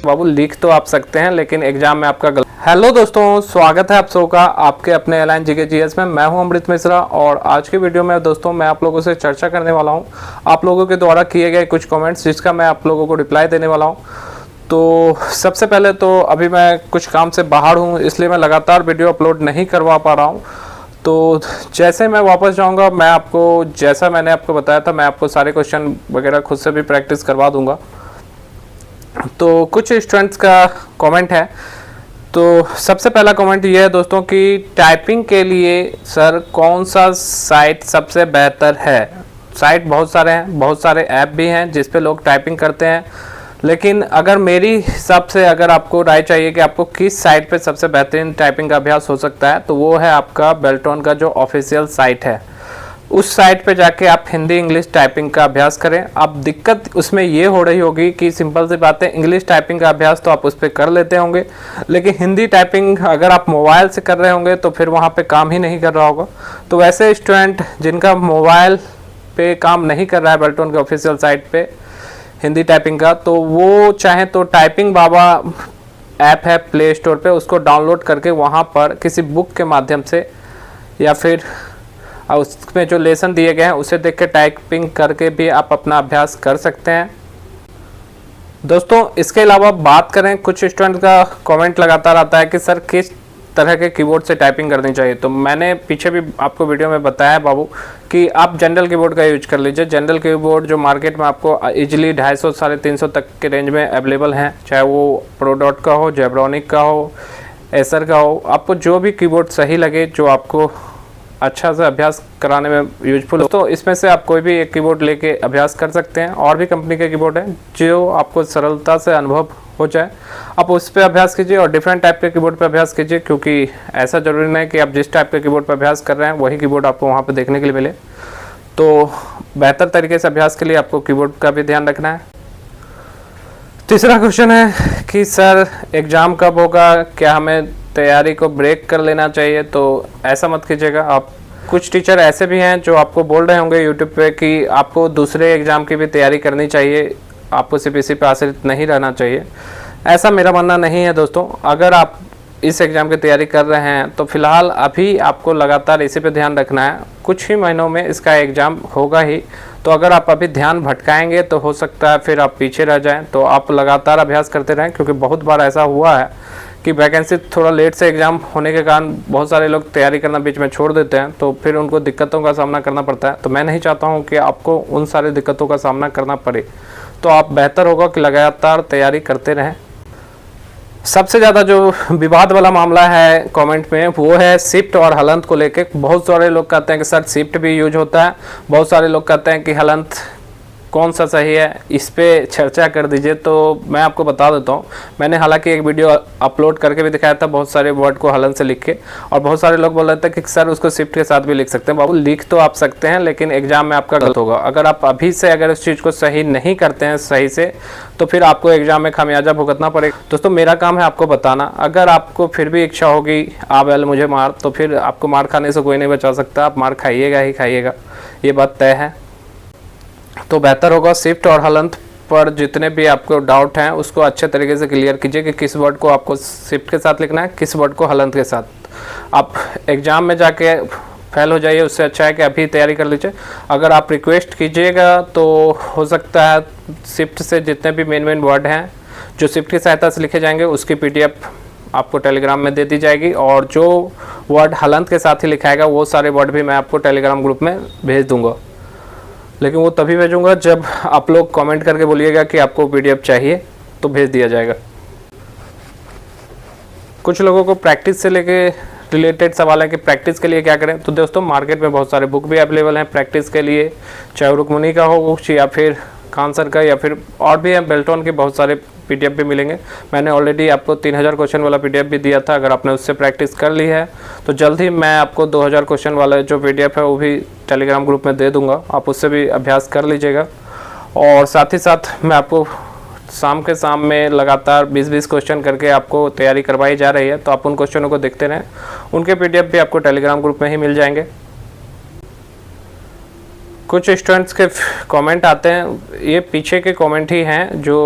बाबू लिख तो आप सकते हैं लेकिन एग्जाम में आपका गलत। हेलो दोस्तों, स्वागत है आप सबका का आपके अपने एलाइन जीके जीएस में। मैं हूं अमृत मिश्रा और आज की वीडियो में दोस्तों मैं आप लोगों से चर्चा करने वाला हूं आप लोगों के द्वारा किए गए कुछ कमेंट्स जिसका मैं आप लोगों को रिप्लाई देने वाला हूं। तो सबसे पहले तो अभी मैं कुछ काम से बाहर हूँ, इसलिए मैं लगातार वीडियो अपलोड नहीं करवा पा रहा हूँ। तो जैसे मैं वापस जाऊंगा मैं आपको, जैसा मैंने आपको बताया था, मैं आपको सारे क्वेश्चन वगैरह खुद से भी प्रैक्टिस करवा दूंगा। तो कुछ स्टूडेंट्स का कमेंट है। तो सबसे पहला कमेंट ये है दोस्तों कि टाइपिंग के लिए सर कौन सा साइट सबसे बेहतर है। साइट बहुत सारे हैं, बहुत सारे ऐप भी हैं जिस पे लोग टाइपिंग करते हैं, लेकिन अगर मेरी हिसाब से अगर आपको राय चाहिए कि आपको किस साइट पे सबसे बेहतरीन टाइपिंग का अभ्यास हो सकता है तो वो है आपका बेल्टोन का जो ऑफिशियल साइट है। उस साइट पे जाके आप हिंदी इंग्लिश टाइपिंग का अभ्यास करें। अब दिक्कत उसमें ये हो रही होगी कि सिंपल सी बात है, इंग्लिश टाइपिंग का अभ्यास तो आप उस पर कर लेते होंगे, लेकिन हिंदी टाइपिंग अगर आप मोबाइल से कर रहे होंगे तो फिर वहाँ पे काम ही नहीं कर रहा होगा। तो वैसे स्टूडेंट जिनका मोबाइल पे काम नहीं कर रहा है बेल्टोन के ऑफिशियल साइट पे हिंदी टाइपिंग का, तो वो चाहे तो टाइपिंग बाबा ऐप है प्ले स्टोर पे, उसको डाउनलोड करके वहाँ पर किसी बुक के माध्यम से या फिर उसमें जो लेसन दिए गए हैं उसे देख के टाइपिंग करके भी आप अपना अभ्यास कर सकते हैं दोस्तों। इसके अलावा बात करें, कुछ स्टूडेंट का कमेंट लगातार आता है कि सर किस तरह के कीबोर्ड से टाइपिंग करनी चाहिए। तो मैंने पीछे भी आपको वीडियो में बताया है बाबू कि आप जनरल कीबोर्ड का यूज कर लीजिए। जनरल कीबोर्ड जो मार्केट में आपको इजीली 250 350 तक के रेंज में अवेलेबल हैं, चाहे वो प्रोडॉट का हो, जेब्रॉनिक का हो, एसर का हो, आपको जो भी कीबोर्ड सही लगे, जो आपको अच्छा से अभ्यास कराने में यूजफुल हो, तो इसमें से आप कोई भी एक कीबोर्ड लेके अभ्यास कर सकते हैं। और भी कंपनी के कीबोर्ड हैं जो आपको सरलता से अनुभव हो जाए, आप उस पर अभ्यास कीजिए और डिफरेंट टाइप के कीबोर्ड पे अभ्यास कीजिए, क्योंकि ऐसा जरूरी नहीं कि आप जिस टाइप के कीबोर्ड पे अभ्यास कर रहे हैं वही कीबोर्ड आपको वहाँ पे देखने के लिए मिले। तो बेहतर तरीके से अभ्यास के लिए आपको कीबोर्ड का भी ध्यान रखना है। तीसरा क्वेश्चन है कि सर एग्ज़ाम कब होगा, क्या हमें तैयारी को ब्रेक कर लेना चाहिए। तो ऐसा मत कीजिएगा। आप कुछ टीचर ऐसे भी हैं जो आपको बोल रहे होंगे यूट्यूब पे कि आपको दूसरे एग्ज़ाम की भी तैयारी करनी चाहिए, आपको सिर्फ इसी पे आश्रित नहीं रहना चाहिए। ऐसा मेरा मानना नहीं है दोस्तों। अगर आप इस एग्ज़ाम की तैयारी कर रहे हैं तो फिलहाल अभी आपको लगातार इसी पे ध्यान रखना है। कुछ ही महीनों में इसका एग्ज़ाम होगा ही, तो अगर आप अभी ध्यान भटकाएंगे तो हो सकता है फिर आप पीछे रह जाएं। तो आप लगातार अभ्यास करते रहें, क्योंकि बहुत बार ऐसा हुआ है कि वैकेंसी थोड़ा लेट से एग्ज़ाम होने के कारण बहुत सारे लोग तैयारी करना बीच में छोड़ देते हैं, तो फिर उनको दिक्कतों का सामना करना पड़ता है। तो मैं नहीं चाहता हूं कि आपको उन सारी दिक्कतों का सामना करना पड़े, तो आप बेहतर होगा कि लगातार तैयारी करते रहें। सबसे ज़्यादा जो विवाद वाला मामला है कमेंट में वो है शिफ्ट और हलंत को लेके। बहुत सारे लोग कहते हैं कि सर शिफ्ट भी यूज होता है, बहुत सारे लोग कहते हैं कि हलंत कौन सा सही है, इस पे चर्चा कर दीजिए। तो मैं आपको बता देता हूँ, मैंने हालांकि एक वीडियो अपलोड करके भी दिखाया था बहुत सारे वर्ड को हलन से लिख के, और बहुत सारे लोग बोल रहे थे कि सर उसको शिफ्ट के साथ भी लिख सकते हैं। बाबू लिख तो आप सकते हैं लेकिन एग्जाम में आपका गलत होगा। अगर आप अभी से अगर उस चीज़ को सही नहीं करते हैं सही से, तो फिर आपको एग्जाम में खामियाजा भुगतना पड़ेगा। दोस्तों मेरा काम है आपको बताना। अगर आपको फिर भी इच्छा होगी आ बैल मुझे मार, तो फिर आपको मार खाने से कोई नहीं बचा सकता, आप मार खाइएगा ही खाइएगा, ये बात तय है। तो बेहतर होगा शिफ्ट और हलंत पर जितने भी आपको डाउट हैं उसको अच्छे तरीके से क्लियर कीजिए कि किस वर्ड को आपको शिफ्ट के साथ लिखना है, किस वर्ड को हलंत के साथ। आप एग्ज़ाम में जाके फेल हो जाइए, उससे अच्छा है कि अभी तैयारी कर लीजिए। अगर आप रिक्वेस्ट कीजिएगा तो हो सकता है शिफ्ट से जितने भी मेन वर्ड हैं जो शिफ्ट की सहायता से लिखे जाएंगे उसकी PDF आपको टेलीग्राम में दे दी जाएगी, और जो वर्ड हलंत के साथ ही लिखाएगा वो सारे वर्ड भी मैं आपको टेलीग्राम ग्रुप में भेज दूँगा। लेकिन वो तभी भेजूंगा जब आप लोग कमेंट करके बोलिएगा कि आपको PDF चाहिए, तो भेज दिया जाएगा। कुछ लोगों को प्रैक्टिस से लेके रिलेटेड सवाल है कि प्रैक्टिस के लिए क्या करें। तो दोस्तों मार्केट में बहुत सारे बुक भी अवेलेबल हैं प्रैक्टिस के लिए, चाहे रुक्मणी का हो या फिर खान सर का, या फिर और भी हैं बेल्टोन के बहुत सारे PDF भी मिलेंगे। मैंने ऑलरेडी आपको 3000 क्वेश्चन वाला PDF भी दिया था, अगर आपने उससे प्रैक्टिस कर ली है तो जल्द ही मैं आपको 2000 क्वेश्चन वाला जो PDF है वो भी टेलीग्राम ग्रुप में दे दूंगा, आप उससे भी अभ्यास कर लीजिएगा। और साथ ही साथ मैं आपको शाम के शाम में लगातार 20-20 क्वेश्चन करके आपको तैयारी करवाई जा रही है, तो आप उन क्वेश्चनों को देखते रहें, उनके PDF भी आपको टेलीग्राम ग्रुप में ही मिल जाएंगे। कुछ स्टूडेंट्स के कमेंट आते हैं, ये पीछे के कमेंट ही हैं जो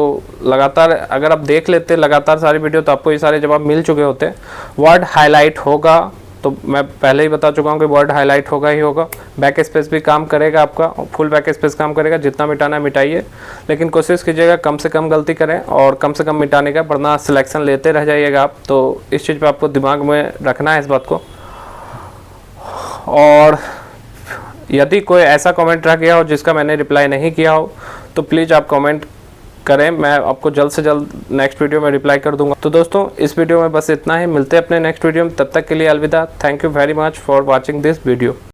लगातार अगर आप देख लेते लगातार सारी वीडियो तो आपको ये सारे जवाब मिल चुके होते। वर्ड हाईलाइट होगा तो मैं पहले ही बता चुका हूँ कि वर्ड हाईलाइट होगा ही होगा। बैक स्पेस भी काम करेगा, आपका फुल बैक स्पेस काम करेगा, जितना मिटाना है मिटाइए, लेकिन कोशिश कीजिएगा कम से कम गलती करें और कम से कम मिटाने का, वरना सिलेक्शन लेते रह जाइएगा आप। तो इस चीज़ पे आपको दिमाग में रखना है इस बात को। और यदि कोई ऐसा कमेंट रह गया हो जिसका मैंने रिप्लाई नहीं किया हो तो प्लीज़ आप कमेंट करें, मैं आपको जल्द से जल्द नेक्स्ट वीडियो में रिप्लाई कर दूंगा। तो दोस्तों इस वीडियो में बस इतना ही, मिलते हैं अपने नेक्स्ट वीडियो में, तब तक के लिए अलविदा। Thank you very much for watching this video.